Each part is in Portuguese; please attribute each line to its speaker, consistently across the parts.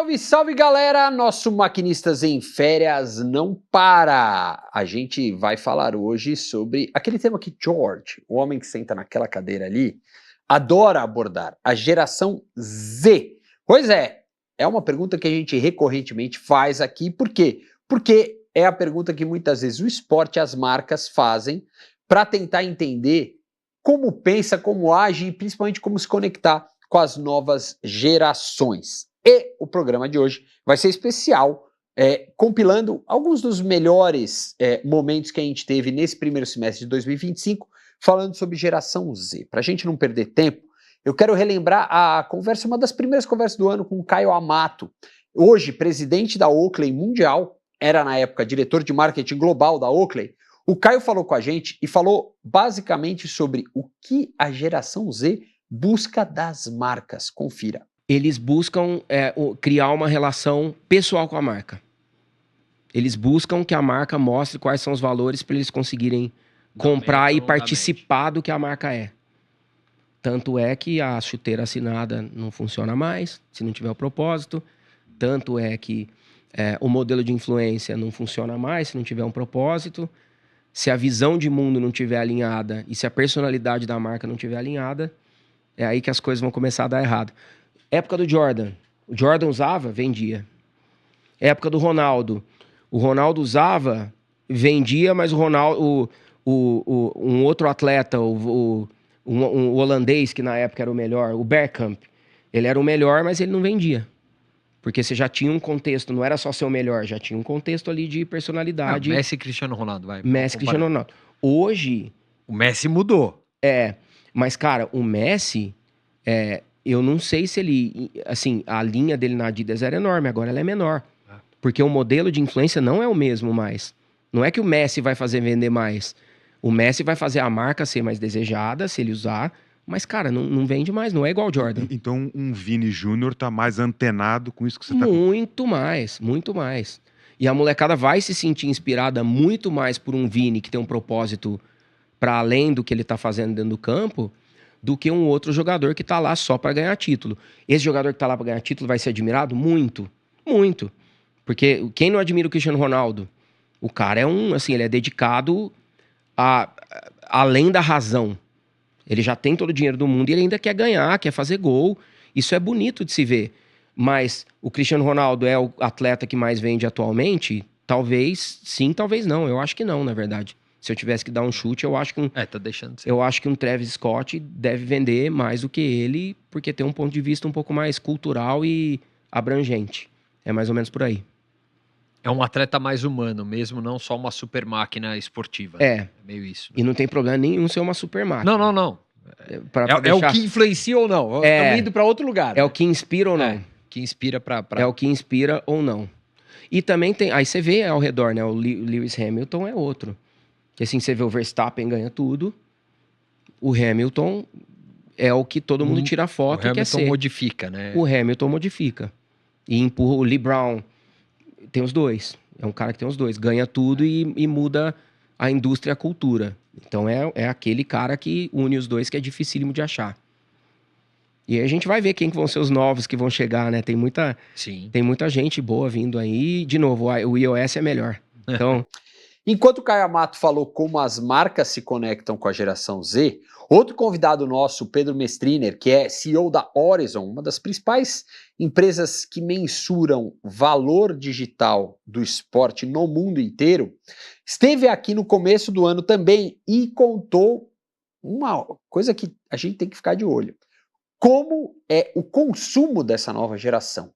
Speaker 1: Salve, salve galera! Nosso Maquinistas em Férias não para! A gente vai falar hoje sobre aquele tema que George, o homem que senta naquela cadeira ali, adora abordar, a geração Z. Pois é uma pergunta que a gente recorrentemente faz aqui, por quê? Porque é a pergunta que muitas vezes o esporte e as marcas fazem para tentar entender como pensa, como age e principalmente como se conectar com as novas gerações. E o programa de hoje vai ser especial, compilando alguns dos melhores momentos que a gente teve nesse primeiro semestre de 2025, falando sobre geração Z. Para a gente não perder tempo, eu quero relembrar a conversa, uma das primeiras conversas do ano com o Caio Amato, hoje presidente da Oakley Mundial, era na época diretor de marketing global da Oakley. O Caio falou com a gente e falou basicamente sobre o que a geração Z busca das marcas. Confira.
Speaker 2: Eles buscam criar uma relação pessoal com a marca. Eles buscam que a marca mostre quais são os valores para eles conseguirem comprar e participar do que a marca é. Tanto é que a chuteira assinada não funciona mais, se não tiver o propósito. Tanto é que o modelo de influência não funciona mais, se não tiver um propósito. Se a visão de mundo não tiver alinhada e se a personalidade da marca não tiver alinhada, é aí que as coisas vão começar a dar errado. Época do Jordan. O Jordan usava, vendia. Época do Ronaldo. O Ronaldo usava, vendia, mas o Ronaldo, um outro atleta, um holandês que na época era o melhor, o Bergkamp, ele era o melhor, mas ele não vendia. Porque você já tinha um contexto, não era só ser o melhor, já tinha um contexto ali de personalidade.
Speaker 3: Messi e Cristiano Ronaldo, vai.
Speaker 2: Messi e Cristiano Ronaldo. Hoje...
Speaker 3: O Messi mudou.
Speaker 2: Mas cara, o Messi... eu não sei se ele... Assim, a linha dele na Adidas era enorme, agora ela é menor. Porque o modelo de influência não é o mesmo mais. Não é que o Messi vai fazer vender mais. O Messi vai fazer a marca ser mais desejada, se ele usar. Mas, cara, não vende mais, não é igual o Jordan.
Speaker 4: Então, um Vini Júnior tá mais antenado com isso que você tá...
Speaker 2: Muito mais, muito mais. E a molecada vai se sentir inspirada muito mais por um Vini que tem um propósito para além do que ele tá fazendo dentro do campo, do que um outro jogador que tá lá só para ganhar título. Esse jogador que tá lá para ganhar título vai ser admirado? Muito, muito. Porque quem não admira o Cristiano Ronaldo? O cara é ele é dedicado além da razão. Ele já tem todo o dinheiro do mundo e ele ainda quer ganhar, quer fazer gol. Isso é bonito de se ver. Mas o Cristiano Ronaldo é o atleta que mais vende atualmente? Talvez sim, talvez não. Eu acho que não, na verdade. Se eu tivesse que dar um chute, eu acho que
Speaker 3: tá deixando de ser.
Speaker 2: Eu acho que um Travis Scott deve vender mais do que ele, porque tem um ponto de vista um pouco mais cultural e abrangente. É mais ou menos por aí.
Speaker 3: É um atleta mais humano mesmo, não só uma super máquina esportiva.
Speaker 2: É
Speaker 3: meio isso.
Speaker 2: E não tem problema nenhum ser uma super máquina.
Speaker 3: Não.
Speaker 2: É
Speaker 3: o que influencia ou não. Estamos indo para outro lugar.
Speaker 2: É o que inspira ou não.
Speaker 3: Que inspira pra...
Speaker 2: É o que inspira ou não. E também tem... Aí você vê ao redor, né? O Lewis Hamilton é outro. Que assim, você vê o Verstappen ganha tudo. O Hamilton é o que todo mundo tira foto e quer ser.
Speaker 3: O Hamilton modifica, né?
Speaker 2: O Hamilton modifica. E empurra o Lee Brown. Tem os dois. É um cara que tem os dois. Ganha tudo e muda a indústria e a cultura. Então é aquele cara que une os dois que é dificílimo de achar. E aí a gente vai ver quem que vão ser os novos que vão chegar, né? Tem muita gente boa vindo aí. De novo, o iOS é melhor. Então...
Speaker 1: Enquanto o Caio Amato falou como as marcas se conectam com a geração Z, outro convidado nosso, Pedro Mestriner, que é CEO da Horizon, uma das principais empresas que mensuram valor digital do esporte no mundo inteiro, esteve aqui no começo do ano também e contou uma coisa que a gente tem que ficar de olho. Como é o consumo dessa nova geração?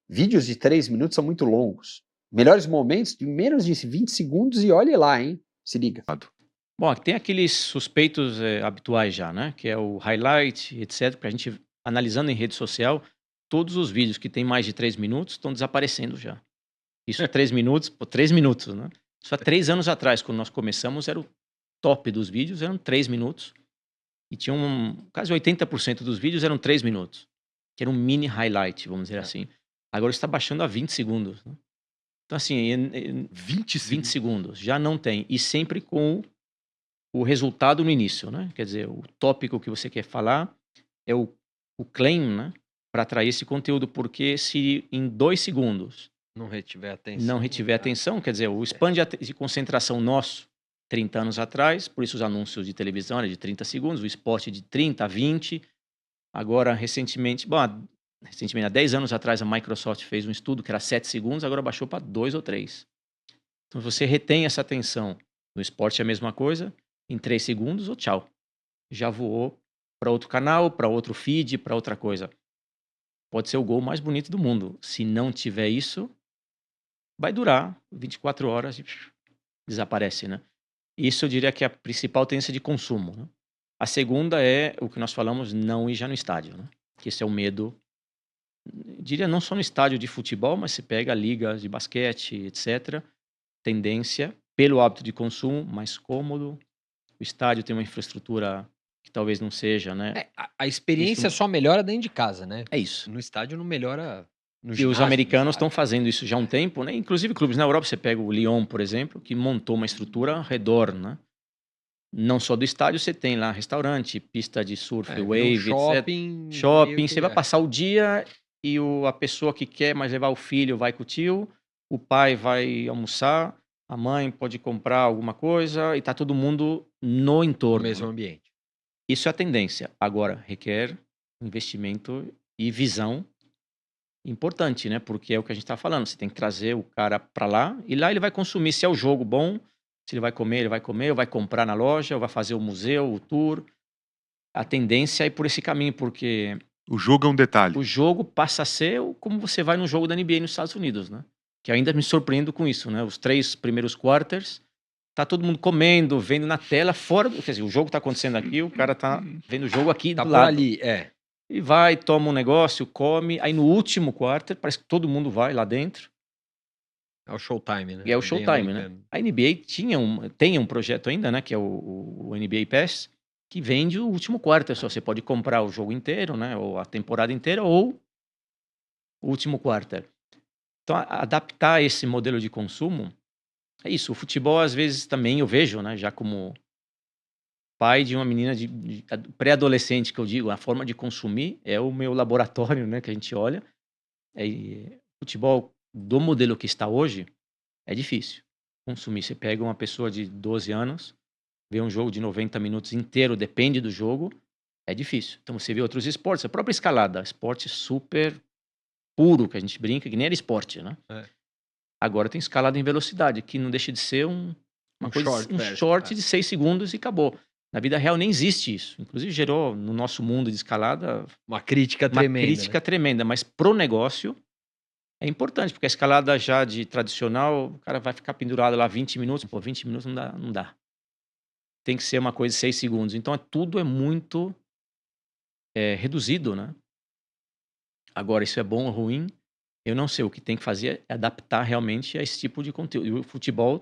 Speaker 1: Vídeos de 3 minutos são muito longos. Melhores momentos de menos de 20 segundos e olhe lá, hein? Se liga.
Speaker 5: Bom, tem aqueles suspeitos habituais já, né? Que é o highlight, etc. Pra gente, analisando em rede social, todos os vídeos que tem mais de 3 minutos estão desaparecendo já. Isso é 3 minutos, 3 minutos, né? Isso há 3 anos atrás, quando nós começamos, era o top dos vídeos, eram 3 minutos. E tinha quase 80% dos vídeos eram 3 minutos. Que era um mini highlight, vamos dizer assim. Agora está baixando a 20 segundos, né? Então, assim, 20 segundos já não tem. E sempre com o resultado no início, né? Quer dizer, o tópico que você quer falar é o claim, né? para atrair esse conteúdo, porque se em 2 segundos
Speaker 3: Não retiver atenção.
Speaker 5: não retiver atenção, quer dizer, o span de concentração nosso, 30 anos atrás, por isso os anúncios de televisão eram de 30 segundos, o esporte de 30 a 20. Agora, recentemente, há 10 anos atrás, a Microsoft fez um estudo que era 7 segundos, agora baixou para 2 ou 3. Então, você retém essa atenção. No esporte é a mesma coisa, em 3 segundos, ou tchau. Já voou para outro canal, para outro feed, para outra coisa. Pode ser o gol mais bonito do mundo. Se não tiver isso, vai durar 24 horas e desaparece, né? Isso eu diria que é a principal tendência de consumo, né? A segunda é o que nós falamos, não ir já no estádio, né? Que esse é o medo, diria não só no estádio de futebol, mas se pega ligas de basquete, etc. Tendência, pelo hábito de consumo, mais cômodo. O estádio tem uma infraestrutura que talvez não seja, né?
Speaker 3: A experiência
Speaker 5: Isso-
Speaker 3: só melhora dentro de casa, né?
Speaker 5: É isso.
Speaker 3: No estádio não melhora no
Speaker 5: E os
Speaker 3: ginásio,
Speaker 5: americanos
Speaker 3: no
Speaker 5: estão
Speaker 3: estádio.
Speaker 5: fazendo isso já há um tempo, né? Inclusive clubes na Europa, você pega o Lyon, por exemplo, que montou uma estrutura ao redor, né? Não só do estádio, você tem lá restaurante, pista de surf,
Speaker 3: Vira um
Speaker 5: wave, etc.
Speaker 3: shopping. meio
Speaker 5: Shopping,
Speaker 3: que
Speaker 5: você vai passar o dia e a pessoa que quer mais levar o filho vai com o tio, o pai vai almoçar, a mãe pode comprar alguma coisa e tá todo mundo no
Speaker 3: no
Speaker 5: entorno.
Speaker 3: mesmo
Speaker 5: né?
Speaker 3: ambiente.
Speaker 5: Isso é a tendência. Agora, requer investimento e visão importante, né? Porque é o que a gente tá falando. Você tem que trazer o cara para lá e lá ele vai consumir. Se é o jogo bom, se ele vai comer, ou vai comprar na loja, ou vai fazer o museu, o tour. A tendência é ir por esse caminho, porque
Speaker 4: O jogo é um detalhe.
Speaker 5: o jogo passa a ser como você vai no jogo da NBA nos Estados Unidos, né? Que ainda me surpreendo com isso, né? Os 3 primeiros quarters, tá todo mundo comendo, vendo na tela, fora do... Quer dizer, o jogo tá acontecendo aqui, o cara tá vendo o jogo aqui
Speaker 3: Tá
Speaker 5: do
Speaker 3: por
Speaker 5: lado.
Speaker 3: ali,
Speaker 5: E vai, toma um negócio, come, aí no último quarter, parece que todo mundo vai lá dentro,
Speaker 3: É o showtime, né?
Speaker 5: e é o
Speaker 3: bem
Speaker 5: showtime, né?
Speaker 3: americano.
Speaker 5: A NBA tem um projeto ainda, né? Que é o NBA Pass, que vende o último quarter só. Você pode comprar o jogo inteiro, né? Ou a temporada inteira, ou o último quarter. Então, adaptar esse modelo de consumo é isso. O futebol, às vezes, também eu vejo, né? Já como pai de uma menina de pré-adolescente, que eu digo, a forma de consumir é o meu laboratório, né? Que a gente olha. Futebol do modelo que está hoje é difícil consumir. Você pega uma pessoa de 12 anos, vê um jogo de 90 minutos inteiro, depende do jogo, é difícil. Então você vê outros esportes, a própria escalada, esporte super puro, que a gente brinca, que nem era esporte, né?
Speaker 3: É.
Speaker 5: Agora tem escalada em velocidade, que não deixa de ser
Speaker 3: Um
Speaker 5: short
Speaker 3: short
Speaker 5: de 6 segundos e acabou. Na vida real nem existe isso. Inclusive gerou no nosso mundo de escalada
Speaker 3: Uma crítica
Speaker 5: uma
Speaker 3: tremenda.
Speaker 5: crítica tremenda, mas pro negócio é importante, porque a escalada já de tradicional, o cara vai ficar pendurado lá 20 minutos, 20 minutos não dá. Tem que ser uma coisa de 6 segundos. Então tudo é muito reduzido, né? Agora, isso é bom ou ruim? Eu não sei. O que tem que fazer é adaptar realmente a esse tipo de conteúdo. E o futebol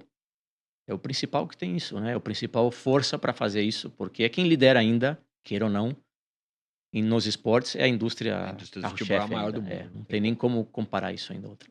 Speaker 5: é o principal que tem isso, né? É o principal força para fazer isso, porque é quem lidera ainda, queira ou não, nos esportes, é a indústria
Speaker 3: A indústria do
Speaker 5: carro-chefe
Speaker 3: futebol é a maior
Speaker 5: ainda.
Speaker 3: do mundo,
Speaker 5: Não tem nem como comparar isso ainda a outra.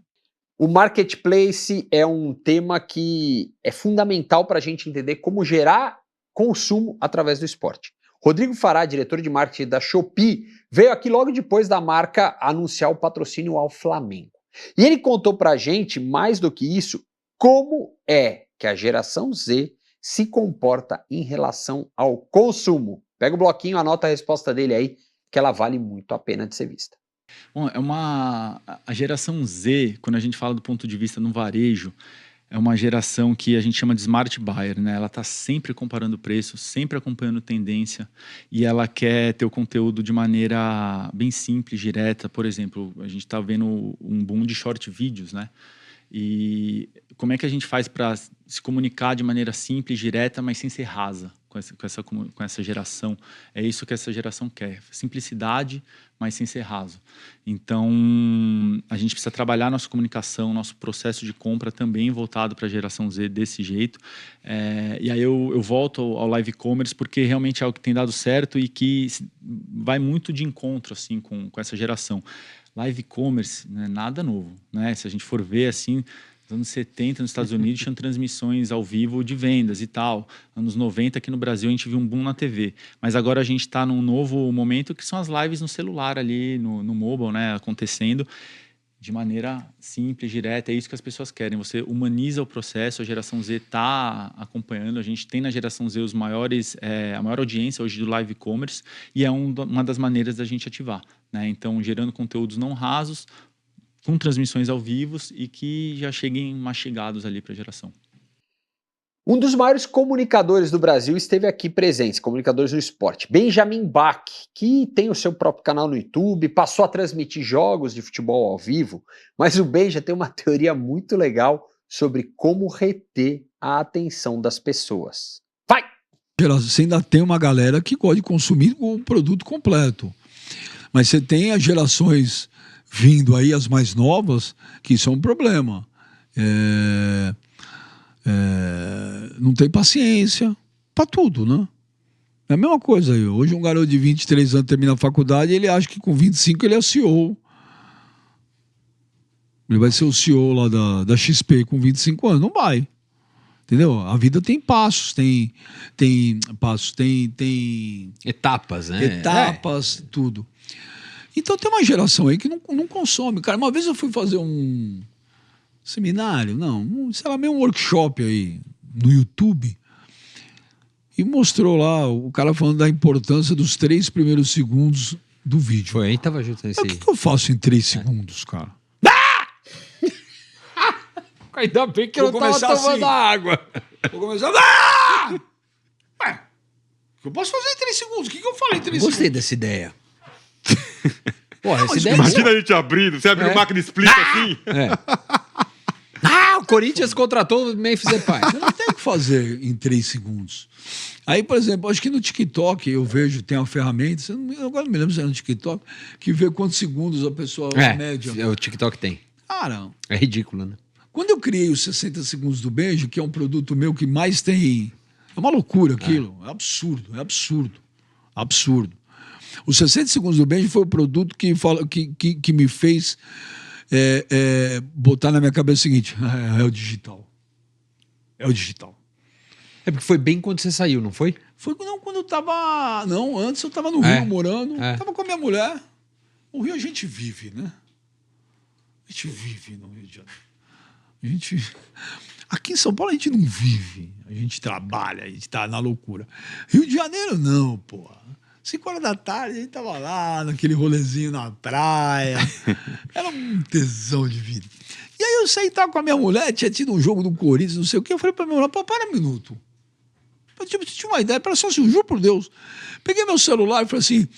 Speaker 1: O marketplace é um tema que é fundamental para a gente entender como gerar consumo através do esporte. Rodrigo Fará, diretor de marketing da Shopee, veio aqui logo depois da marca anunciar o patrocínio ao Flamengo. E ele contou para a gente, mais do que isso, como é que a geração Z se comporta em relação ao consumo. Pega o bloquinho, anota a resposta dele aí, que ela vale muito a pena de ser vista.
Speaker 6: Bom, a geração Z, quando a gente fala do ponto de vista no varejo, é uma geração que a gente chama de smart buyer, né? Ela está sempre comparando preço, sempre acompanhando tendência e ela quer ter o conteúdo de maneira bem simples, direta. Por exemplo, a gente está vendo um boom de short vídeos, né? E como é que a gente faz para se comunicar de maneira simples, direta, mas sem ser rasa com essa geração? É isso que essa geração quer. Simplicidade, mas sem ser raso. Então, a gente precisa trabalhar nossa comunicação, nosso processo de compra também voltado para a geração Z desse jeito. E aí eu volto ao live commerce porque realmente é algo que tem dado certo e que vai muito de encontro assim, com essa geração. Live commerce não é nada novo, né? Se a gente for ver assim, Nos anos 70, nos Estados Unidos, tinham transmissões ao vivo de vendas e tal. Anos 90, aqui no Brasil, a gente viu um boom na TV. Mas agora a gente está num novo momento que são as lives no celular ali, no mobile, né? Acontecendo de maneira simples, direta. É isso que as pessoas querem. Você humaniza o processo, a geração Z está acompanhando. A gente tem na geração Z os maiores, a maior audiência hoje do live e-commerce e é uma das maneiras da gente ativar, né? Então, gerando conteúdos não rasos, com transmissões ao vivo e que já cheguem mastigados ali para a geração.
Speaker 1: Um dos maiores comunicadores do Brasil esteve aqui presente, comunicadores do esporte, Benjamin Bach, que tem o seu próprio canal no YouTube, passou a transmitir jogos de futebol ao vivo, mas o Benja tem uma teoria muito legal sobre como reter a atenção das pessoas. Vai!
Speaker 7: Você ainda tem uma galera que gosta de consumir o produto completo, mas você tem as gerações vindo aí, as mais novas, que isso é um problema. Não tem paciência para tudo, né? É a mesma coisa aí. Hoje um garoto de 23 anos termina a faculdade e ele acha que com 25 ele é CEO. Ele vai ser o CEO lá da XP com 25 anos. Não vai. Entendeu? A vida tem passos, tem
Speaker 3: etapas, né?
Speaker 7: Etapas, tudo. Então tem uma geração aí que não consome. Cara, uma vez eu fui fazer um seminário, sei lá, meio um workshop aí no YouTube e mostrou lá o cara falando da importância dos 3 primeiros segundos do vídeo.
Speaker 3: Foi aí, tava junto nesse...
Speaker 7: O que eu faço em 3 segundos, cara?
Speaker 3: Ainda bem que eu não tava tomando água.
Speaker 7: Vou começar... Ué, eu posso fazer em 3 segundos? O que eu falei em 3 segundos?
Speaker 3: Gostei dessa ideia. Porra, essa ideia
Speaker 4: Imagina a gente abrindo, você abre uma máquina split assim.
Speaker 3: o Corinthians contratou o Memphis Depay.
Speaker 7: Eu não tenho o que fazer em 3 segundos. Aí, por exemplo, acho que no TikTok eu vejo, tem uma ferramenta, agora não me lembro se é no TikTok, que vê quantos segundos a pessoa média.
Speaker 3: O TikTok tem.
Speaker 7: Cara,
Speaker 3: é ridículo, né?
Speaker 7: Quando eu criei os 60 segundos do Benja, que é um produto meu que mais tem... É uma loucura aquilo. É absurdo. Os 60 segundos do Benja foi o produto que me fez botar na minha cabeça o seguinte: é o digital.
Speaker 3: É porque foi bem quando você saiu, não foi?
Speaker 7: Foi quando eu tava... Não, antes eu tava no Rio morando, tava com a minha mulher. O Rio a gente vive, né? A gente vive no Rio de Janeiro. Aqui em São Paulo a gente não vive. A gente trabalha, a gente tá na loucura. Rio de Janeiro não, porra. 5 horas da tarde, a gente tava lá, naquele rolezinho na praia. Era um tesão de vida. E aí eu saí, tava com a minha mulher, tinha tido um jogo do Corinthians, não sei o quê. Eu falei pra minha mulher, pô, para um minuto. Eu tinha uma ideia, para só assim, juro por Deus. Peguei meu celular e falei assim,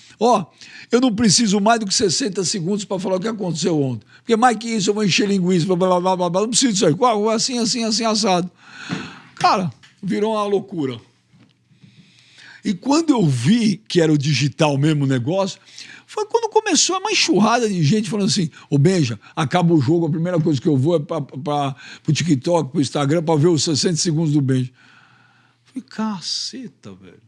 Speaker 7: eu não preciso mais do que 60 segundos para falar o que aconteceu ontem. Porque mais que isso, eu vou encher linguiça, blá, blá, blá, blá, não preciso disso aí. Assim, assado. Cara, virou uma loucura. E quando eu vi que era o digital mesmo o negócio, foi quando começou uma enxurrada de gente falando assim, Benja, acaba o jogo, a primeira coisa que eu vou é para o TikTok, para o Instagram, para ver os 60 segundos do Benja. Falei, caceta, velho.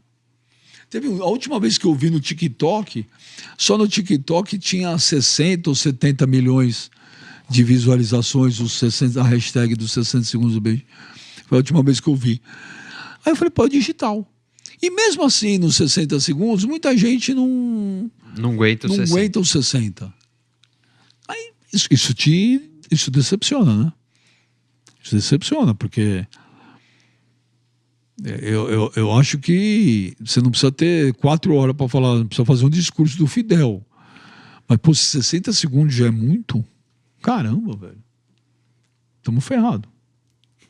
Speaker 7: A última vez que eu vi no TikTok, só no TikTok tinha 60 ou 70 milhões de visualizações, a hashtag dos 60 segundos do Benja. Foi a última vez que eu vi. Aí eu falei, pô, é digital. E mesmo assim, nos 60 segundos, muita gente não aguenta os 60. Aí isso decepciona, né? Isso decepciona, porque eu acho que você não precisa ter 4 horas para falar, não precisa fazer um discurso do Fidel. Mas, pô, 60 segundos já é muito? Caramba, velho. Estamos ferrados.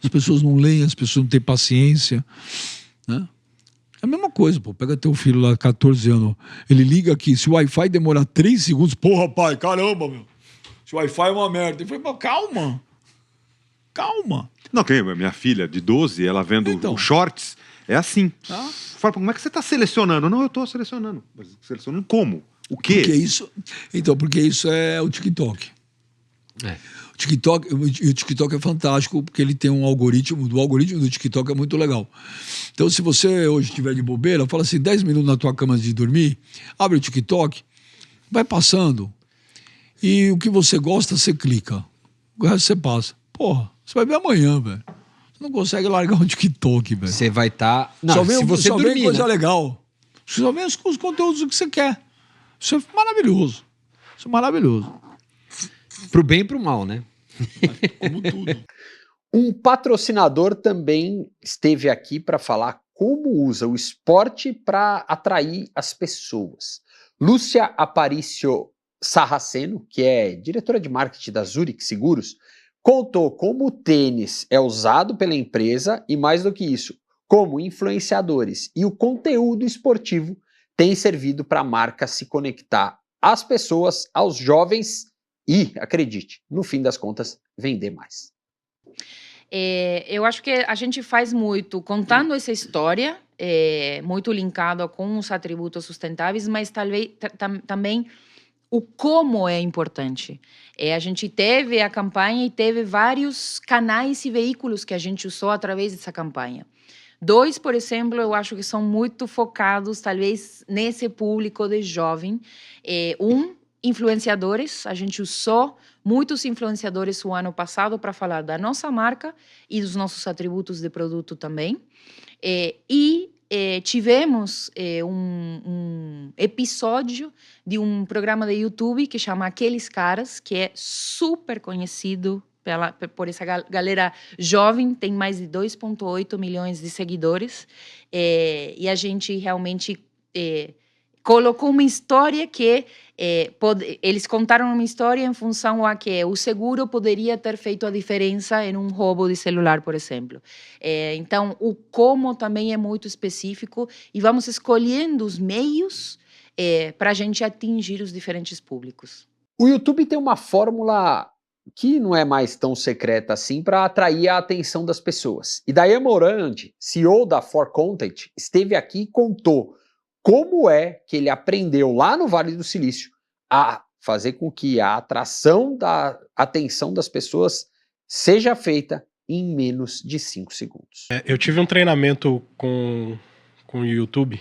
Speaker 7: As pessoas não leem, as pessoas não têm paciência, né? É a mesma coisa, pô. Pega teu filho lá, 14 anos, ele liga aqui, se o Wi-Fi demorar 3 segundos, porra, pai, caramba, meu. Se o Wi-Fi é uma merda. Ele falou, calma.
Speaker 4: Não, minha filha de 12, ela vendo os shorts, é assim. Fala, como é que você está selecionando? Não, eu estou selecionando. Mas selecionando como? O quê?
Speaker 7: Porque isso é o TikTok. O TikTok é fantástico porque ele tem um algoritmo. O algoritmo do TikTok é muito legal. Então, se você hoje estiver de bobeira, fala assim, 10 minutos na tua cama de dormir, abre o TikTok, vai passando e o que você gosta, você clica. O resto você passa. Porra, Você vai ver amanhã, velho. Você não consegue largar um TikTok, velho.
Speaker 1: Você vai estar... Não,
Speaker 7: Só vem,
Speaker 1: se você
Speaker 7: só
Speaker 1: dormir,
Speaker 7: vem coisa
Speaker 1: né?
Speaker 7: legal. Só vem os conteúdos que você quer. Isso é maravilhoso. Isso é maravilhoso.
Speaker 1: Pro bem e pro mal, né?
Speaker 7: Como tudo.
Speaker 1: Um patrocinador também esteve aqui para falar como usa o esporte para atrair as pessoas. Lúcia Aparício Sarraceno, que é diretora de marketing da Zurich Seguros, contou como o tênis é usado pela empresa e, mais do que isso, como influenciadores e o conteúdo esportivo tem servido para a marca se conectar às pessoas, aos jovens e, acredite, no fim das contas, vender mais.
Speaker 8: Eu acho que a gente faz muito contando essa história, muito linkado com os atributos sustentáveis, mas talvez também o como é importante. A gente teve a campanha e teve vários canais e veículos que a gente usou através dessa campanha. 2, por exemplo, eu acho que são muito focados, talvez, nesse público de jovem. Influenciadores, a gente usou muitos influenciadores o ano passado para falar da nossa marca e dos nossos atributos de produto também. Tivemos um episódio de um programa de YouTube que chama Aqueles Caras, que é super conhecido por essa galera jovem, tem mais de 2,8 milhões de seguidores, e a gente realmente colocou uma história que eles contaram uma história em função a que o seguro poderia ter feito a diferença em um roubo de celular, por exemplo. Então, o como também é muito específico e vamos escolhendo os meios para a gente atingir os diferentes públicos.
Speaker 1: O YouTube tem uma fórmula que não é mais tão secreta assim para atrair a atenção das pessoas. E Dayan Morandi, CEO da For Content, esteve aqui e contou como é que ele aprendeu lá no Vale do Silício a fazer com que a atração da atenção das pessoas seja feita em menos de 5 segundos.
Speaker 9: Eu tive um treinamento com o YouTube,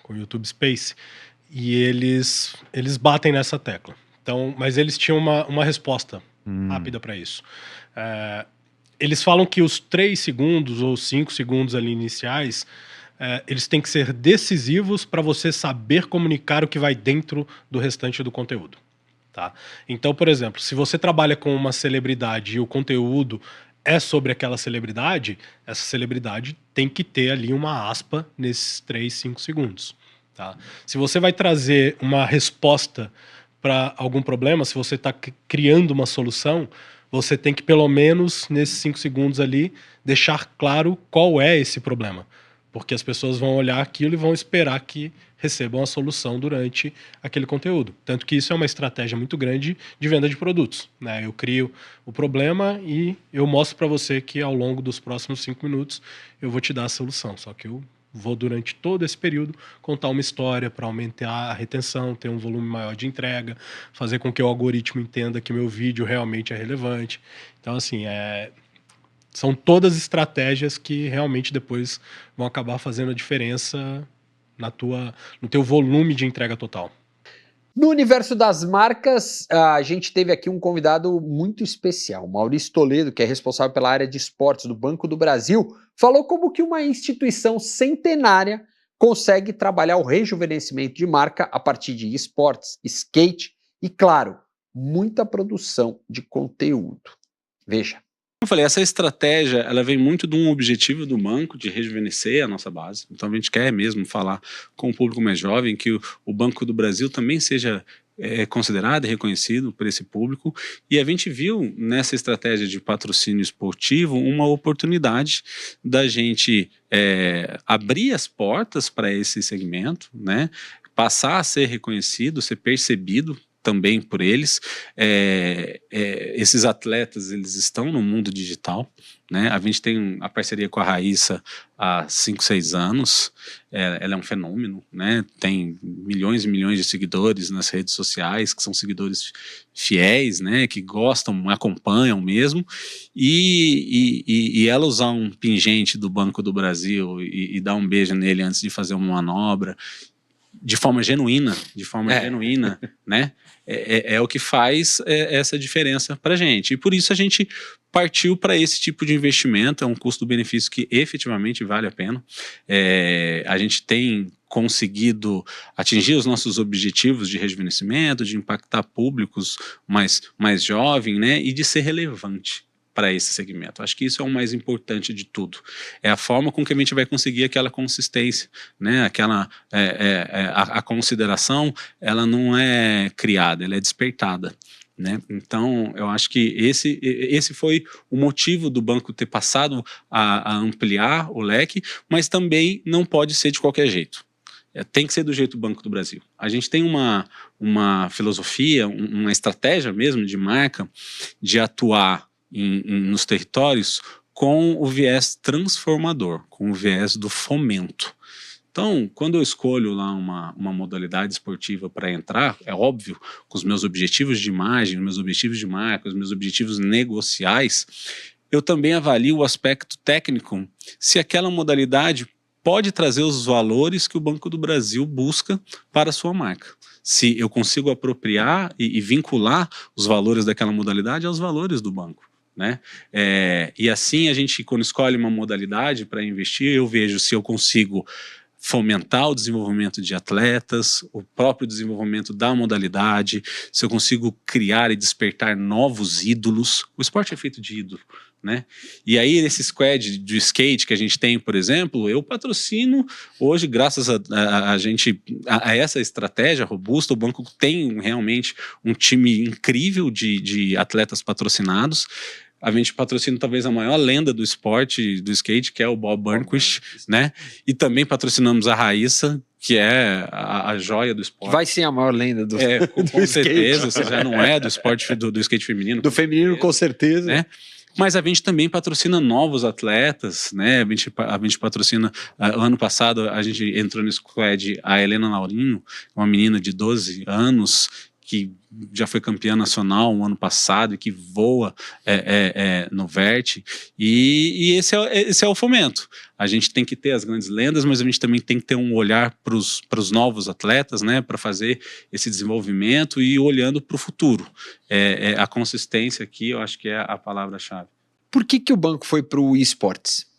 Speaker 9: com o YouTube Space, e eles batem nessa tecla. Então, mas eles tinham uma resposta rápida para isso. Eles falam que os 3 segundos ou 5 segundos ali iniciais, eles têm que ser decisivos para você saber comunicar o que vai dentro do restante do conteúdo. Tá? Então, por exemplo, se você trabalha com uma celebridade e o conteúdo é sobre aquela celebridade, essa celebridade tem que ter ali uma aspa nesses 3, 5 segundos. Tá? Se você vai trazer uma resposta para algum problema, se você está criando uma solução, você tem que, pelo menos, nesses 5 segundos ali, deixar claro qual é esse problema. Porque as pessoas vão olhar aquilo e vão esperar que recebam a solução durante aquele conteúdo. Tanto que isso é uma estratégia muito grande de venda de produtos, né? Eu crio o problema e eu mostro para você que ao longo dos próximos 5 minutos eu vou te dar a solução. Só que eu vou, durante todo esse período, contar uma história para aumentar a retenção, ter um volume maior de entrega, fazer com que o algoritmo entenda que meu vídeo realmente é relevante. Então, assim, são todas estratégias que realmente depois vão acabar fazendo a diferença no teu volume de entrega total.
Speaker 1: No universo das marcas, a gente teve aqui um convidado muito especial. Maurício Toledo, que é responsável pela área de esportes do Banco do Brasil, falou como que uma instituição centenária consegue trabalhar o rejuvenescimento de marca a partir de esportes, skate e, claro, muita produção de conteúdo. Veja.
Speaker 10: Eu falei, essa estratégia, ela vem muito de um objetivo do banco de rejuvenescer a nossa base. Então a gente quer mesmo falar com o público mais jovem, que o Banco do Brasil também seja considerado e reconhecido por esse público. E a gente viu nessa estratégia de patrocínio esportivo uma oportunidade da gente abrir as portas para esse segmento, né? Passar a ser reconhecido, ser percebido também por eles. Esses atletas, eles estão no mundo digital, né? A gente tem a parceria com a Raíssa há 5, 6 anos. Ela é um fenômeno, né? Tem milhões e milhões de seguidores nas redes sociais, que são seguidores fiéis, né? Que gostam, acompanham mesmo. E ela usar um pingente do Banco do Brasil e dar um beijo nele antes de fazer uma manobra, de forma genuína, né? É o que faz essa diferença para a gente. E por isso a gente partiu para esse tipo de investimento. É um custo-benefício que efetivamente vale a pena. A gente tem conseguido atingir os nossos objetivos de rejuvenescimento, de impactar públicos mais jovens, né? E de ser relevante para esse segmento. Acho que isso é o mais importante de tudo. É a forma com que a gente vai conseguir aquela consistência, né? A consideração, ela não é criada, ela é despertada, né? Então, eu acho que esse foi o motivo do banco ter passado a ampliar o leque, mas também não pode ser de qualquer jeito. Tem que ser do jeito do Banco do Brasil. A gente tem uma filosofia, uma estratégia mesmo de marca, de atuar nos territórios com o viés transformador, com o viés do fomento. Então, quando eu escolho lá uma modalidade esportiva para entrar, é óbvio, com os meus objetivos de imagem, os meus objetivos de marca, os meus objetivos negociais, eu também avalio o aspecto técnico, se aquela modalidade pode trazer os valores que o Banco do Brasil busca para a sua marca. Se eu consigo apropriar e vincular os valores daquela modalidade aos valores do banco, né? E assim a gente, quando escolhe uma modalidade para investir, eu vejo se eu consigo fomentar o desenvolvimento de atletas, o próprio desenvolvimento da modalidade, se eu consigo criar e despertar novos ídolos. O esporte é feito de ídolo, né? E aí esse squad de skate que a gente tem, por exemplo, eu patrocino hoje, graças a essa estratégia robusta, o banco tem realmente um time incrível de atletas patrocinados. A gente patrocina talvez a maior lenda do esporte, do skate, que é o Bob Burnquist, né? E também patrocinamos a Raíssa, que é a joia do esporte.
Speaker 1: Vai ser a maior lenda do
Speaker 10: com certeza, se já não é do esporte do skate feminino.
Speaker 1: Do feminino, com certeza.
Speaker 10: Né? Mas a gente também patrocina novos atletas, né? A gente patrocina, ano passado a gente entrou no squad a Helena Laurinho, uma menina de 12 anos, que já foi campeã nacional um ano passado e que voa no vert, e esse é o fomento. A gente tem que ter as grandes lendas, mas a gente também tem que ter um olhar para os novos atletas, né, para fazer esse desenvolvimento e olhando para o futuro. A consistência aqui, eu acho que é a palavra-chave.
Speaker 1: Por que o banco foi para o esportes?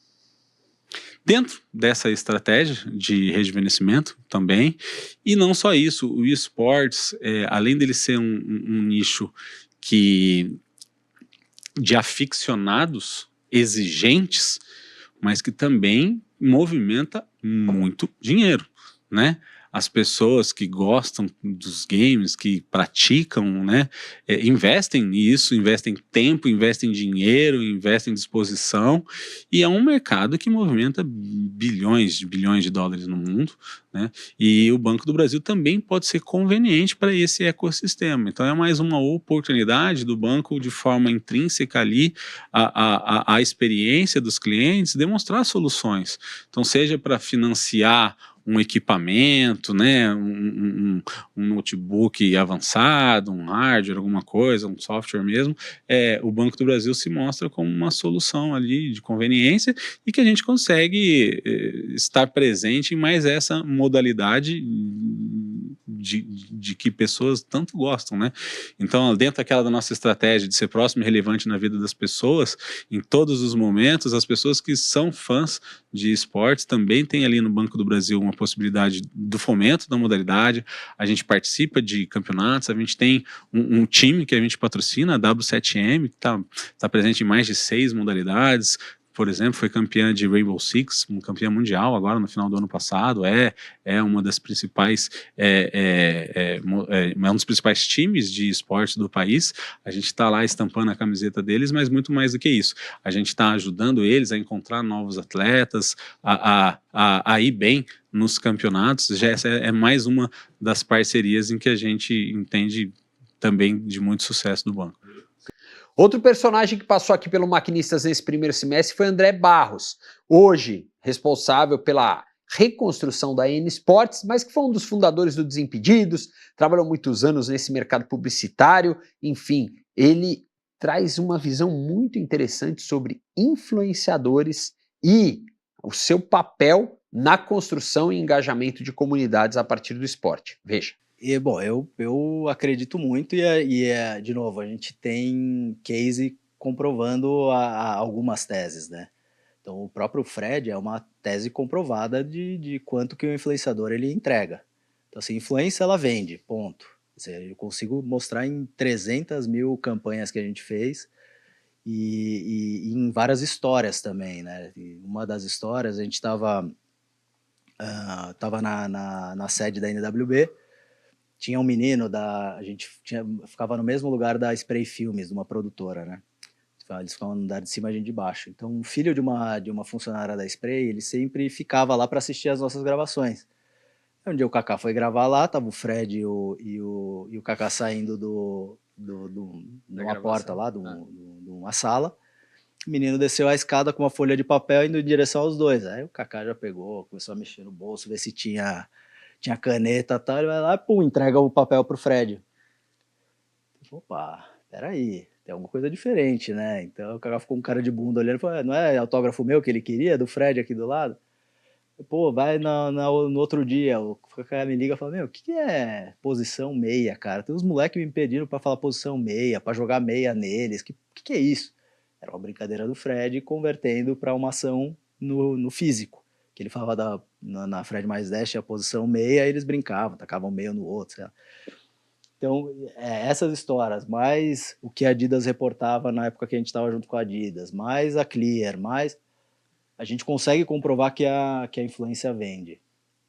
Speaker 10: Dentro dessa estratégia de rejuvenescimento também, e não só isso, o esportes, além dele ser um nicho de aficionados exigentes, mas que também movimenta muito dinheiro, né? As pessoas que gostam dos games, que praticam, né, investem nisso, investem tempo, investem dinheiro, investem disposição, e é um mercado que movimenta bilhões de dólares no mundo, né, e o Banco do Brasil também pode ser conveniente para esse ecossistema. Então é mais uma oportunidade do banco, de forma intrínseca ali, a experiência dos clientes, demonstrar soluções. Então seja para financiar um equipamento, né, um notebook avançado, um hardware, alguma coisa, um software mesmo, o Banco do Brasil se mostra como uma solução ali de conveniência e que a gente consegue estar presente em mais essa modalidade de que pessoas tanto gostam, né? Então, dentro daquela da nossa estratégia de ser próximo e relevante na vida das pessoas, em todos os momentos, as pessoas que são fãs de esportes também têm ali no Banco do Brasil uma possibilidade do fomento da modalidade. A gente participa de campeonatos, a gente tem um time que a gente patrocina, a W7M, que está presente em mais de 6 modalidades. Por exemplo, foi campeã de Rainbow Six, campeã mundial agora no final do ano passado, uma das principais, um dos principais times de esporte do país. A gente está lá estampando a camiseta deles, mas muito mais do que isso. A gente está ajudando eles a encontrar novos atletas, a ir bem nos campeonatos. Essa é mais uma das parcerias em que a gente entende também de muito sucesso do banco.
Speaker 1: Outro personagem que passou aqui pelo Maquinistas nesse primeiro semestre foi André Barros, hoje responsável pela reconstrução da N Sports, mas que foi um dos fundadores do Desimpedidos, trabalhou muitos anos nesse mercado publicitário, enfim, ele traz uma visão muito interessante sobre influenciadores e o seu papel na construção e engajamento de comunidades a partir do esporte. Veja.
Speaker 11: Bom, eu acredito muito de novo, a gente tem case comprovando algumas teses, né? Então, o próprio Fred é uma tese comprovada de quanto que o influenciador ele entrega. Então, assim, influência ela vende, ponto. Eu consigo mostrar em 300 mil campanhas que a gente fez e em várias histórias também, né? E uma das histórias, a gente estava na sede da NWB, tinha um menino a gente ficava no mesmo lugar da Spray Filmes, de uma produtora, né? Eles ficavam no andar de cima, a gente de baixo. Então, o filho de uma funcionária da Spray, ele sempre ficava lá para assistir as nossas gravações. Um dia o Kaká foi gravar lá, tava o Fred e o Kaká saindo de uma porta lá, de uma sala. O menino desceu a escada com uma folha de papel indo em direção aos dois. Aí o Kaká já pegou, começou a mexer no bolso, ver se tinha caneta e tal. Ele vai lá e pum, entrega o papel pro Fred. Opa, peraí, tem alguma coisa diferente, né? Então o Kaká ficou com um cara de bunda olhando e falou, não é autógrafo meu que ele queria, do Fred aqui do lado? Pô, vai no outro dia, o cara me liga e fala, meu, o que é posição meia, cara? Tem uns moleques me pedindo pra falar posição meia, pra jogar meia neles, que é isso? Era uma brincadeira do Fred convertendo pra uma ação no físico, que ele falava na Fred mais Dash a posição meia, e eles brincavam, tacavam meio no outro, sei lá. Então, essas histórias, mais o que a Adidas reportava na época que a gente estava junto com a Adidas, mais a Clear, mais... a gente consegue comprovar que a influência vende.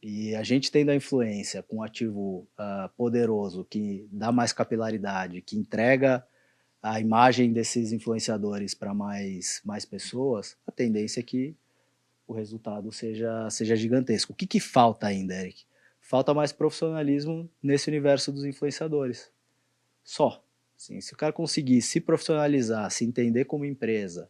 Speaker 11: E a gente tendo a influência com um ativo poderoso, que dá mais capilaridade, que entrega a imagem desses influenciadores para mais pessoas, a tendência é que o resultado seja gigantesco. O que falta ainda, Eric? Falta mais profissionalismo nesse universo dos influenciadores. Só. Assim, se o cara conseguir se profissionalizar, se entender como empresa,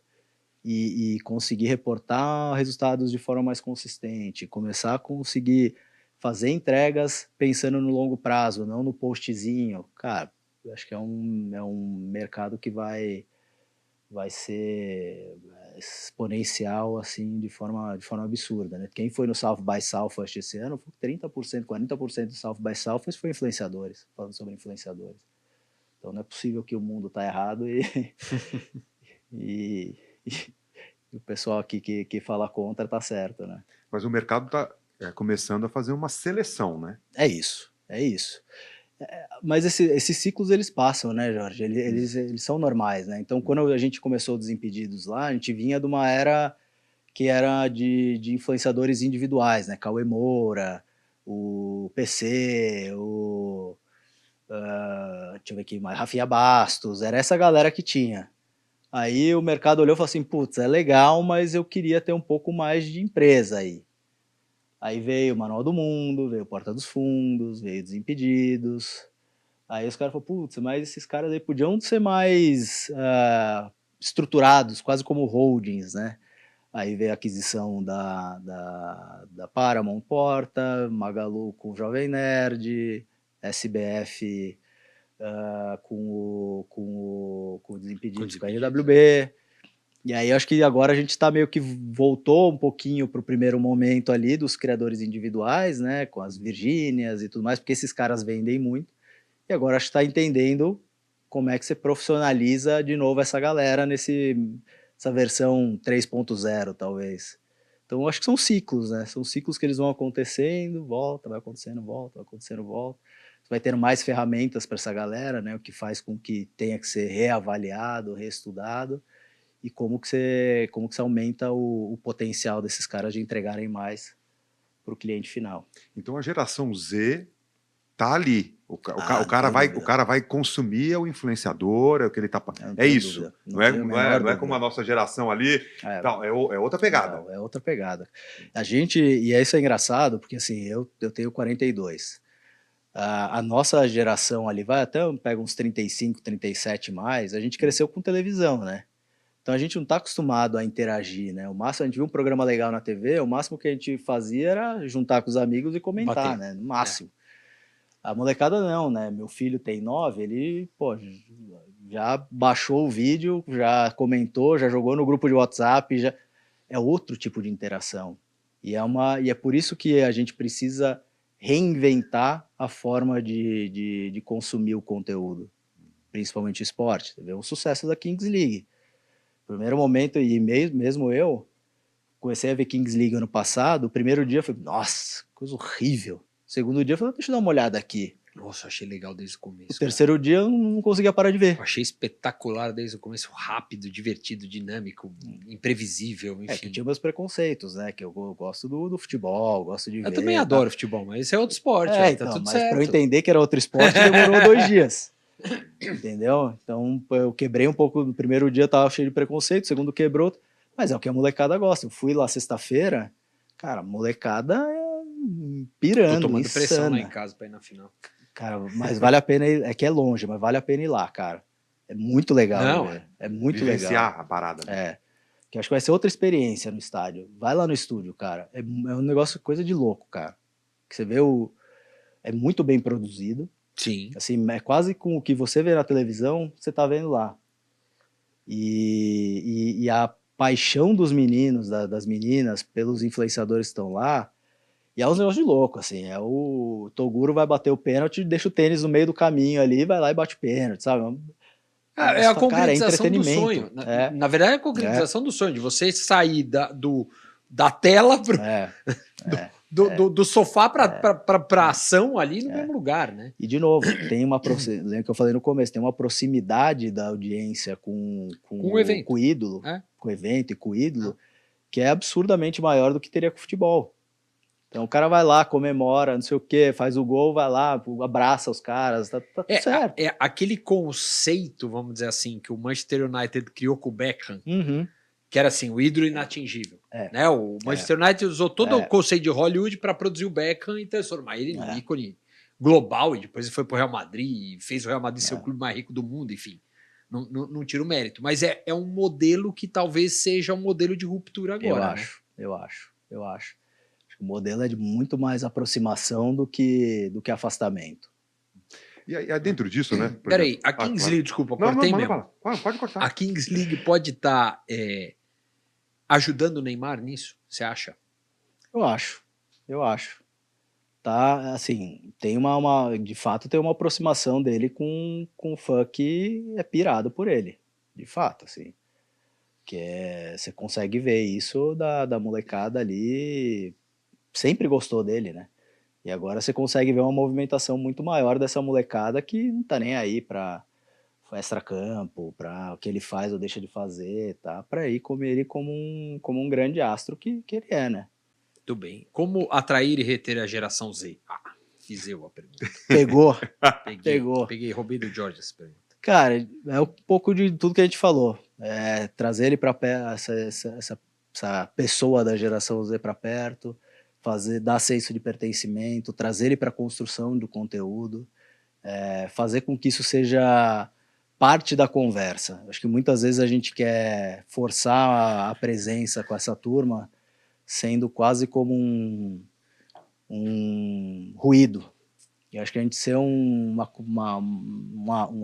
Speaker 11: e conseguir reportar resultados de forma mais consistente, começar a conseguir fazer entregas pensando no longo prazo, não no postzinho, cara, eu acho que é um mercado que vai ser exponencial assim de forma absurda, né? Quem foi no South by Southwest esse ano, 30%, 40% do South by Southwest foi influenciadores, falando sobre influenciadores. Então não é possível que o mundo tá errado e o pessoal aqui que fala contra tá certo, né?
Speaker 4: Mas o mercado tá começando a fazer uma seleção, né?
Speaker 11: É isso. Mas esses ciclos, eles passam, né, Jorge? Eles são normais, né? Então, quando a gente começou o Desimpedidos lá, a gente vinha de uma era que era de influenciadores individuais, né? Cauê Moura, o PC, deixa eu ver aqui mais, Rafinha Bastos, era essa galera que tinha. Aí o mercado olhou e falou assim, putz, é legal, mas eu queria ter um pouco mais de empresa aí. Aí veio o Manual do Mundo, veio o Porta dos Fundos, veio Desimpedidos. Aí os caras falaram, putz, mas esses caras aí podiam ser mais estruturados, quase como holdings, né? Aí veio a aquisição da Paramount Porta, Magalu com o Jovem Nerd, SBF com o Desimpedidos, com a NWB. E aí acho que agora a gente tá meio que voltou um pouquinho pro primeiro momento ali dos criadores individuais, né, com as Virgínias e tudo mais, porque esses caras vendem muito. E agora acho que tá entendendo como é que você profissionaliza de novo essa galera essa versão 3.0, talvez. Então acho que são ciclos, né? São ciclos que eles vão acontecendo, volta, vai acontecendo, volta, vai acontecendo, volta. Você vai ter mais ferramentas para essa galera, né? O que faz com que tenha que ser reavaliado, reestudado. E como que você aumenta o potencial desses caras de entregarem mais para o cliente final.
Speaker 4: Então a geração Z tá ali. O cara vai consumir o influenciador, é o que ele tá. É isso. Não é como a nossa geração ali. É outra pegada.
Speaker 11: Não, é outra pegada. A gente, e isso é engraçado, porque assim, eu tenho 42. A nossa geração ali vai até pega uns 35, 37 mais, a gente cresceu com televisão, né? Então a gente não está acostumado a interagir, né? O máximo, a gente viu um programa legal na TV, o máximo que a gente fazia era juntar com os amigos e comentar, bater, né? No máximo. A molecada não, né? Meu filho tem 9, ele, já baixou o vídeo, já comentou, já jogou no grupo de WhatsApp, já é outro tipo de interação. E é por isso que a gente precisa reinventar a forma de consumir o conteúdo, principalmente esporte. Você vê o sucesso da Kings League. Primeiro momento, e mesmo eu comecei a ver Kings League ano passado, o primeiro dia eu falei, nossa, coisa horrível. O segundo dia eu falei, deixa eu dar uma olhada aqui.
Speaker 1: Nossa, eu achei legal desde o começo.
Speaker 11: O terceiro dia eu não conseguia parar de ver.
Speaker 1: Eu achei espetacular desde o começo, rápido, divertido, dinâmico, imprevisível, enfim.
Speaker 11: Que tinha meus preconceitos, né? Que eu gosto do futebol, gosto de ver.
Speaker 1: Eu também adoro futebol, mas esse é outro esporte,
Speaker 11: então,
Speaker 1: tá tudo
Speaker 11: mas
Speaker 1: certo.
Speaker 11: pra eu entender que era outro esporte, demorou 2 dias. Entendeu? Então eu quebrei um pouco, no primeiro dia tava cheio de preconceito, no segundo quebrou, mas é o que a molecada gosta. Eu fui lá sexta-feira, cara, a molecada pirando,
Speaker 1: tô tomando
Speaker 11: insana.
Speaker 1: pressão lá em casa pra ir na final.
Speaker 11: Cara, mas vale a pena ir, é que é longe, mas vale a pena ir lá, cara. É muito legal.
Speaker 1: Não,
Speaker 11: né? É muito
Speaker 4: vivenciar
Speaker 11: legal.
Speaker 4: a parada. Né?
Speaker 11: Que acho que vai ser outra experiência no estádio. Vai lá no estúdio, cara. É um negócio, coisa de louco, cara. Que você vê é muito bem produzido.
Speaker 1: Sim.
Speaker 11: Assim, é quase com o que você vê na televisão, você tá vendo lá. E a paixão dos meninos, das meninas, pelos influenciadores que estão lá, e é um negócio de louco, assim, o Toguro vai bater o pênalti, deixa o tênis no meio do caminho ali, vai lá e bate o pênalti, sabe?
Speaker 1: É a concretização do sonho. Na verdade, é a concretização do sonho, de você sair da tela do sofá para ação ali no mesmo lugar, né?
Speaker 11: E, de novo, tem lembra que eu falei no começo, tem uma proximidade da audiência com o evento. Com o ídolo, com o evento e com o ídolo, que é absurdamente maior do que teria com o futebol. Então o cara vai lá, comemora, não sei o quê, faz o gol, vai lá, abraça os caras, tá tudo certo.
Speaker 1: É aquele conceito, vamos dizer assim, que o Manchester United criou com o Beckham, que era assim, o ídolo inatingível. Né? O Manchester United usou todo o conceito de Hollywood para produzir o Beckham e transformar ele num ícone global, e depois ele foi pro Real Madrid, e fez o Real Madrid ser o clube mais rico do mundo, enfim. Não tira o mérito. Mas é um modelo que talvez seja um modelo de ruptura agora.
Speaker 11: Eu acho. O modelo é de muito mais aproximação do que afastamento.
Speaker 4: E dentro disso, né?
Speaker 1: Peraí, a Kings League, desculpa, cortei mesmo.
Speaker 4: Pode cortar.
Speaker 1: A Kings League pode estar ajudando o Neymar nisso, você acha?
Speaker 11: Eu acho. Tá, assim, de fato tem uma aproximação dele com o fã que é pirado por ele. De fato, assim. Você consegue ver isso da molecada ali, sempre gostou dele, né? E agora você consegue ver uma movimentação muito maior dessa molecada que não tá nem aí pra extracampo, pra o que ele faz ou deixa de fazer, tá? Pra ir comer ele como um grande astro que ele é, né?
Speaker 1: Muito bem. Como atrair e reter a geração Z? Fiz eu a pergunta.
Speaker 11: Pegou.
Speaker 1: Roubei do George essa pergunta.
Speaker 11: Cara, é um pouco de tudo que a gente falou. Trazer ele pra perto, essa pessoa da geração Z pra perto, dar senso de pertencimento, trazer ele para a construção do conteúdo, fazer com que isso seja parte da conversa. Acho que muitas vezes a gente quer forçar a presença com essa turma, sendo quase como um ruído. E acho que a gente ser um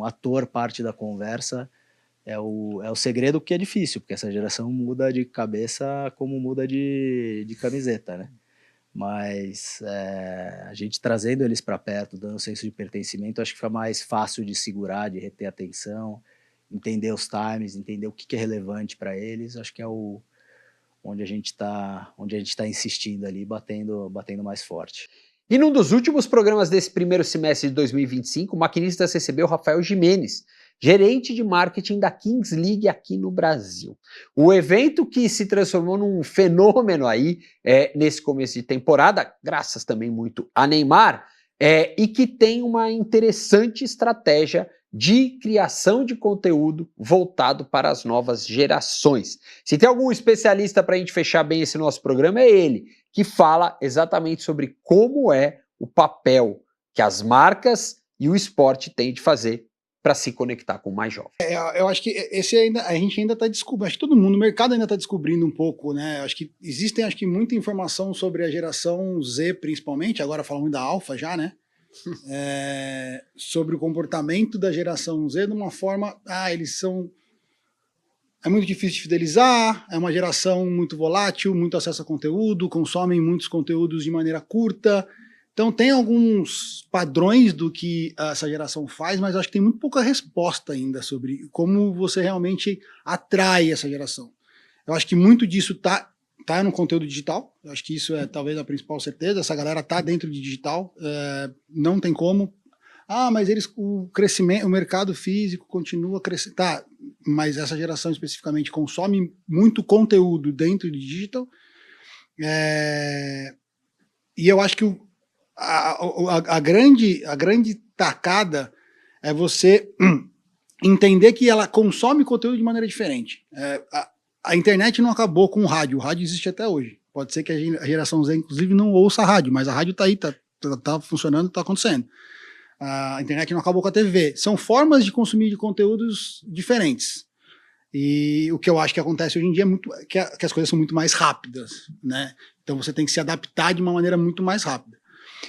Speaker 11: ator parte da conversa é o segredo, que é difícil, porque essa geração muda de cabeça como muda de camiseta, né? Mas a gente trazendo eles para perto, dando um senso de pertencimento, acho que fica mais fácil de segurar, de reter atenção, entender os times, entender o que é relevante para eles. Acho que é onde a gente está insistindo ali, batendo mais forte.
Speaker 1: E num dos últimos programas desse primeiro semestre de 2025, o Maquinistas recebeu o Rafael Gimenez, gerente de marketing da Kings League aqui no Brasil. O evento que se transformou num fenômeno aí nesse começo de temporada, graças também muito a Neymar, e que tem uma interessante estratégia de criação de conteúdo voltado para as novas gerações. Se tem algum especialista para a gente fechar bem esse nosso programa, é ele, que fala exatamente sobre como é o papel que as marcas e o esporte têm de fazer para se conectar com o mais jovem.
Speaker 12: Eu acho que a gente ainda está descobrindo, acho que todo mundo, o mercado ainda está descobrindo um pouco, né? Acho que existem muita informação sobre a geração Z, principalmente, agora falando da Alpha já, né? Sobre o comportamento da geração Z de uma forma, eles são é muito difícil de fidelizar, é uma geração muito volátil, muito acesso a conteúdo, consomem muitos conteúdos de maneira curta. Então tem alguns padrões do que essa geração faz, mas acho que tem muito pouca resposta ainda sobre como você realmente atrai essa geração. Eu acho que muito disso tá no conteúdo digital. Eu acho que isso é talvez a principal certeza. Essa galera tá dentro de digital, não tem como. Mas o crescimento, o mercado físico continua crescendo. Tá, mas essa geração especificamente consome muito conteúdo dentro de digital. E eu acho que a grande tacada é você entender que ela consome conteúdo de maneira diferente. A internet não acabou com o rádio existe até hoje. Pode ser que a geração Z, inclusive, não ouça a rádio, mas a rádio tá aí, tá funcionando, tá acontecendo. A internet não acabou com a TV. São formas de consumir de conteúdos diferentes. E o que eu acho que acontece hoje em dia é que as coisas são muito mais rápidas, né? Então você tem que se adaptar de uma maneira muito mais rápida.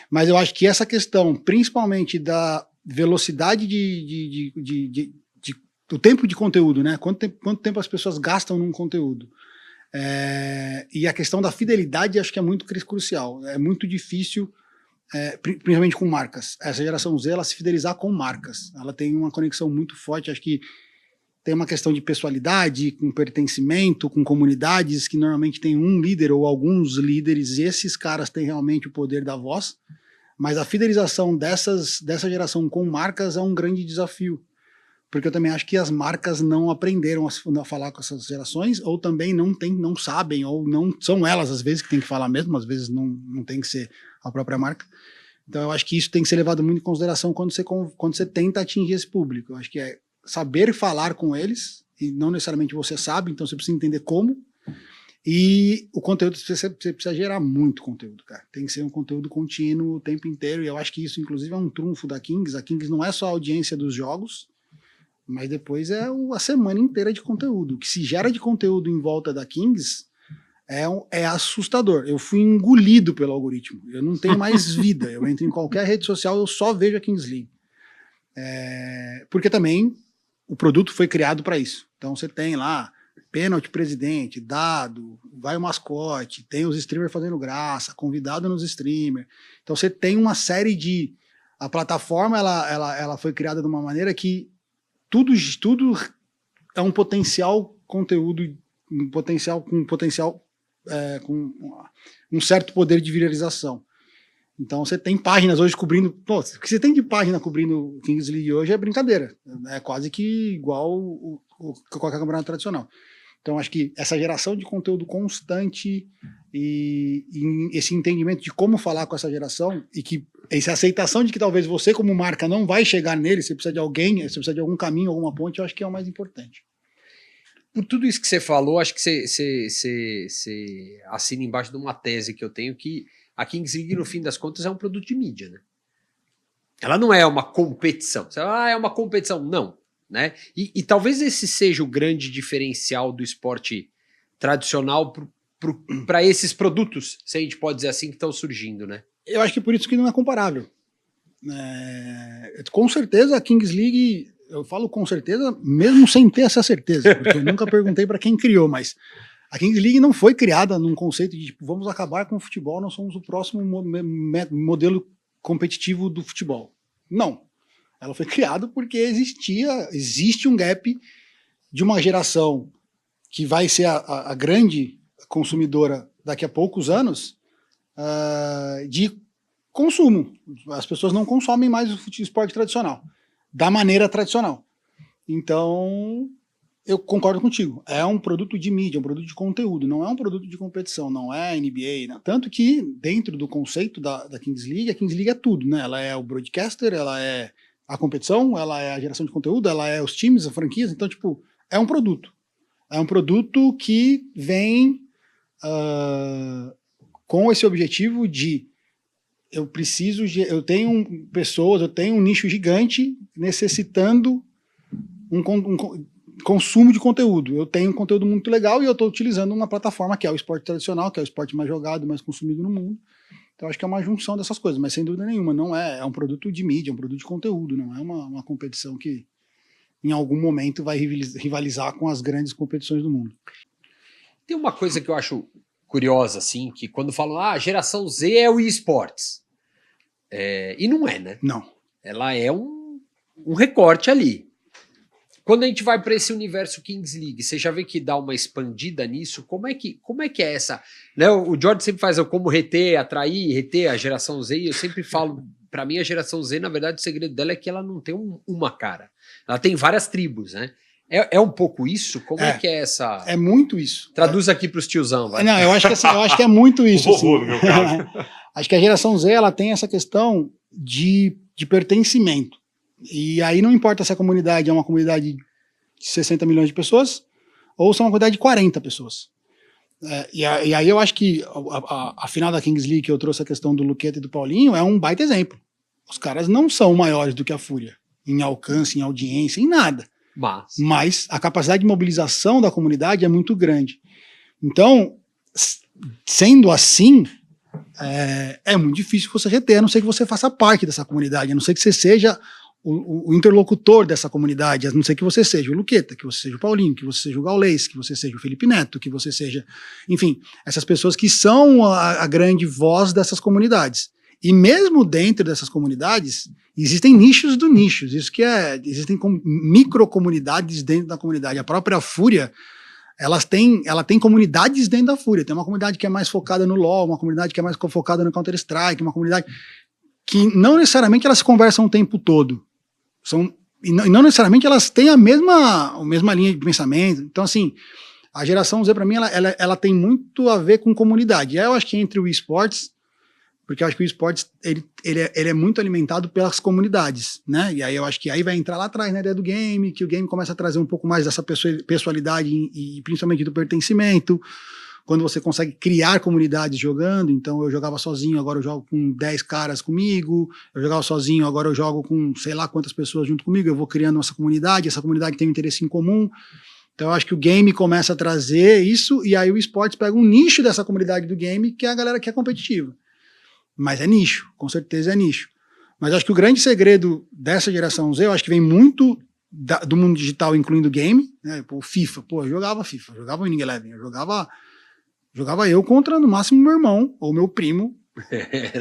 Speaker 12: Mas eu acho que essa questão, principalmente da velocidade do tempo de conteúdo, né? Quanto tempo as pessoas gastam num conteúdo. E a questão da fidelidade acho que é muito crucial. É muito difícil, principalmente com marcas. Essa geração Z, ela se fidelizar com marcas. Ela tem uma conexão muito forte. Acho que tem uma questão de pessoalidade, com pertencimento, com comunidades que normalmente tem um líder ou alguns líderes. E esses caras têm realmente o poder da voz. Mas a fidelização dessa geração com marcas é um grande desafio. Porque eu também acho que as marcas não aprenderam a falar com essas gerações, ou também não sabem, ou não são elas às vezes que tem que falar mesmo, às vezes não tem que ser a própria marca. Então eu acho que isso tem que ser levado muito em consideração quando você tenta atingir esse público. Eu acho que é saber falar com eles, e não necessariamente você sabe, então você precisa entender como, e o conteúdo, você precisa gerar muito conteúdo, cara. Tem que ser um conteúdo contínuo o tempo inteiro, e eu acho que isso inclusive é um trunfo da Kings. A Kings não é só a audiência dos jogos, mas depois é a semana inteira de conteúdo. O que se gera de conteúdo em volta da Kings é assustador. Eu fui engolido pelo algoritmo. Eu não tenho mais vida. Eu entro em qualquer rede social, eu só vejo a Kings League. Porque também o produto foi criado para isso. Então você tem lá pênalti presidente, dado, vai o mascote, tem os streamers fazendo graça, convidado nos streamers. Então você tem uma série de... A plataforma ela foi criada de uma maneira que tudo é um potencial conteúdo, com um certo poder de viralização. Então você tem páginas hoje cobrindo... Pô, o que você tem de página cobrindo o Kings League hoje é brincadeira. É quase que igual qualquer campeonato tradicional. Então acho que essa geração de conteúdo constante e esse entendimento de como falar com essa geração, e que essa aceitação de que talvez você como marca não vai chegar nele, você precisa de alguém, você precisa de algum caminho, alguma ponte, eu acho que é o mais importante.
Speaker 1: Por tudo isso que você falou, acho que você assina embaixo de uma tese que eu tenho, que a Kings League, no fim das contas, é um produto de mídia, né? Ela não é uma competição. Você fala, é uma competição. Não, né? E talvez esse seja o grande diferencial do esporte tradicional para esses produtos, se a gente pode dizer assim, que estão surgindo, né?
Speaker 12: Eu acho que por isso que não é comparável. Com certeza a Kings League, eu falo com certeza, mesmo sem ter essa certeza, porque eu nunca perguntei para quem criou, mas a Kings League não foi criada num conceito de tipo, vamos acabar com o futebol, nós somos o próximo modelo competitivo do futebol. Não. Ela foi criada porque existe um gap de uma geração que vai ser a grande consumidora daqui a poucos anos, de consumo. As pessoas não consomem mais o esporte tradicional, da maneira tradicional. Então, eu concordo contigo. É um produto de mídia, um produto de conteúdo, não é um produto de competição, não é NBA. Né? Tanto que, dentro do conceito da Kings League, a Kings League é tudo, né? Ela é o broadcaster, ela é a competição, ela é a geração de conteúdo, ela é os times, as franquias. Então, tipo, é um produto. É um produto que vem com esse objetivo de eu tenho pessoas, eu tenho um nicho gigante necessitando um consumo de conteúdo. Eu tenho um conteúdo muito legal e eu estou utilizando uma plataforma que é o esporte tradicional, que é o esporte mais jogado, mais consumido no mundo. Então acho que é uma junção dessas coisas, mas sem dúvida nenhuma, não é um produto de mídia, é um produto de conteúdo, não é uma competição que em algum momento vai rivalizar com as grandes competições do mundo.
Speaker 1: Tem uma coisa que eu acho curiosa, assim, que quando falam, a geração Z é o eSports. E não é, né?
Speaker 12: Não.
Speaker 1: Ela é um recorte ali. Quando a gente vai para esse universo Kings League, você já vê que dá uma expandida nisso? Como é que é essa? Né, o Jordan sempre faz como atrair, reter a geração Z, e eu sempre falo, para mim a geração Z, na verdade, o segredo dela é que ela não tem uma cara. Ela tem várias tribos, né? É um pouco isso? Como é que é essa...
Speaker 12: É muito isso.
Speaker 1: Traduz aqui para os tiozão, vai.
Speaker 12: Não, eu acho que, assim, eu acho que é muito isso.
Speaker 4: O vovô, no meu caso.
Speaker 12: Acho que a geração Z, ela tem essa questão de pertencimento. E aí não importa se a comunidade é uma comunidade de 60 milhões de pessoas ou se é uma comunidade de 40 pessoas. E aí eu acho que a final da Kings League, que eu trouxe a questão do Luqueta e do Paulinho, é um baita exemplo. Os caras não são maiores do que a Fúria, em alcance, em audiência, em nada. Mas a capacidade de mobilização da comunidade é muito grande. Então, sendo assim, é muito difícil você reter, a não ser que você faça parte dessa comunidade, a não ser que você seja o interlocutor dessa comunidade, a não ser que você seja o Luqueta, que você seja o Paulinho, que você seja o Gaules, que você seja o Felipe Neto, que você seja... Enfim, essas pessoas que são a grande voz dessas comunidades. E mesmo dentro dessas comunidades, existem nichos do nichos. Isso que existem microcomunidades dentro da comunidade. A própria Fúria, ela tem comunidades dentro da Fúria. Tem uma comunidade que é mais focada no LoL, uma comunidade que é mais focada no Counter-Strike, uma comunidade que não necessariamente elas se conversam o tempo todo. E não necessariamente elas têm a mesma linha de pensamento. Então, assim, a geração Z, para mim, ela tem muito a ver com comunidade. E aí eu acho que entre o eSports, porque eu acho que o eSports ele é muito alimentado pelas comunidades, né? E aí eu acho que aí vai entrar lá atrás na ideia do game, que o game começa a trazer um pouco mais dessa pessoalidade e principalmente do pertencimento, quando você consegue criar comunidades jogando. Então eu jogava sozinho, agora eu jogo com 10 caras comigo, eu jogava sozinho, agora eu jogo com sei lá quantas pessoas junto comigo, eu vou criando essa comunidade tem um interesse em comum. Então eu acho que o game começa a trazer isso, e aí o eSports pega um nicho dessa comunidade do game, que é a galera que é competitiva. Mas é nicho, com certeza é nicho. Mas acho que o grande segredo dessa geração Z, eu acho que vem muito do mundo digital, incluindo game, né? O FIFA, eu jogava FIFA, eu jogava Winning Eleven, eu jogava eu contra, no máximo, meu irmão ou meu primo,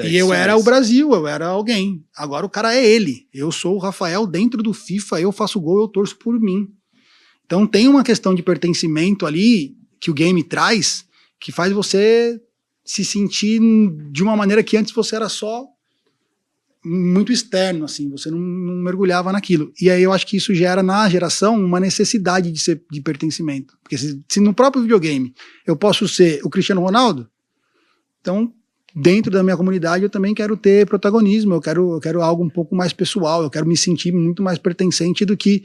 Speaker 12: e eu era o Brasil, eu era alguém. Agora o cara é ele, eu sou o Rafael dentro do FIFA, eu faço gol, eu torço por mim. Então tem uma questão de pertencimento ali, que o game traz, que faz você se sentir de uma maneira que antes você era só muito externo, assim, você não mergulhava naquilo. E aí eu acho que isso gera na geração uma necessidade de pertencimento. Porque se no próprio videogame eu posso ser o Cristiano Ronaldo, então dentro da minha comunidade eu também quero ter protagonismo, eu quero algo um pouco mais pessoal, eu quero me sentir muito mais pertencente do que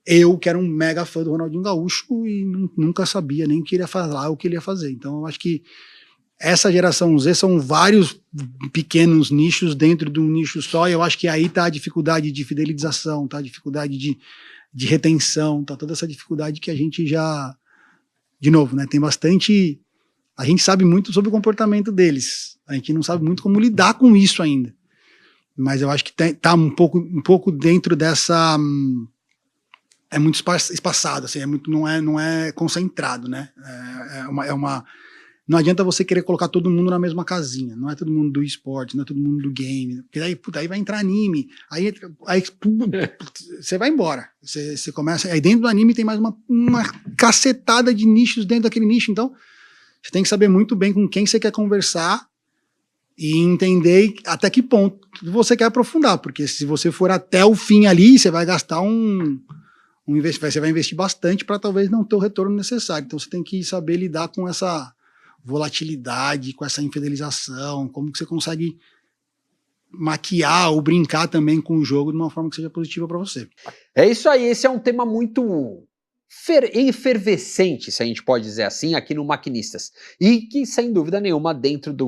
Speaker 12: eu, que era um mega fã do Ronaldinho Gaúcho e nunca sabia nem que ele ia falar o que ele ia fazer. Então eu acho que essa geração Z são vários pequenos nichos dentro de um nicho só, e eu acho que aí está a dificuldade de fidelização, tá a dificuldade de retenção, tá toda essa dificuldade que a gente já, de novo, né, tem bastante, a gente sabe muito sobre o comportamento deles, a gente não sabe muito como lidar com isso ainda, mas eu acho que tá um pouco dentro dessa, é muito espaçado, assim, não é concentrado, né, não adianta você querer colocar todo mundo na mesma casinha. Não é todo mundo do esporte, não é todo mundo do game. Porque aí vai entrar anime. Aí você vai embora. Você começa. Aí dentro do anime tem mais uma cacetada de nichos dentro daquele nicho. Então, você tem que saber muito bem com quem você quer conversar e entender até que ponto você quer aprofundar. Porque se você for até o fim ali, você vai gastar você vai investir bastante para talvez não ter o retorno necessário. Então, você tem que saber lidar com essa volatilidade, com essa infidelização, como que você consegue maquiar ou brincar também com o jogo de uma forma que seja positiva para você.
Speaker 1: É isso aí, esse é um tema muito efervescente, se a gente pode dizer assim, aqui no Maquinistas, e que sem dúvida nenhuma dentro da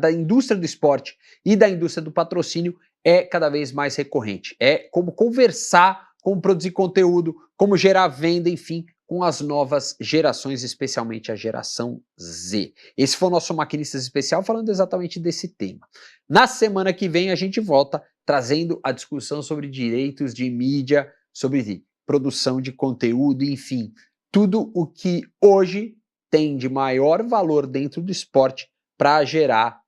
Speaker 1: indústria do esporte e da indústria do patrocínio é cada vez mais recorrente, é como conversar, como produzir conteúdo, como gerar venda, enfim, com as novas gerações, especialmente a geração Z. Esse foi o nosso Maquinistas Especial falando exatamente desse tema. Na semana que vem a gente volta trazendo a discussão sobre direitos de mídia, sobre produção de conteúdo, enfim, tudo o que hoje tem de maior valor dentro do esporte para gerar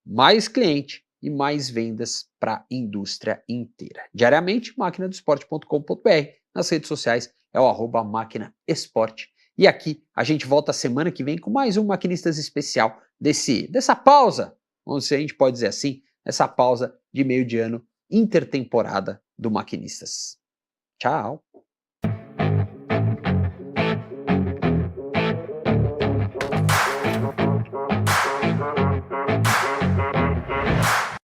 Speaker 1: mais cliente e mais vendas para a indústria inteira. Diariamente, maquinadoesporte.com.br, nas redes sociais é o @maquinaesporte. E aqui a gente volta semana que vem com mais um Maquinistas especial dessa pausa, ou se a gente pode dizer assim, essa pausa de meio de ano intertemporada do Maquinistas. Tchau!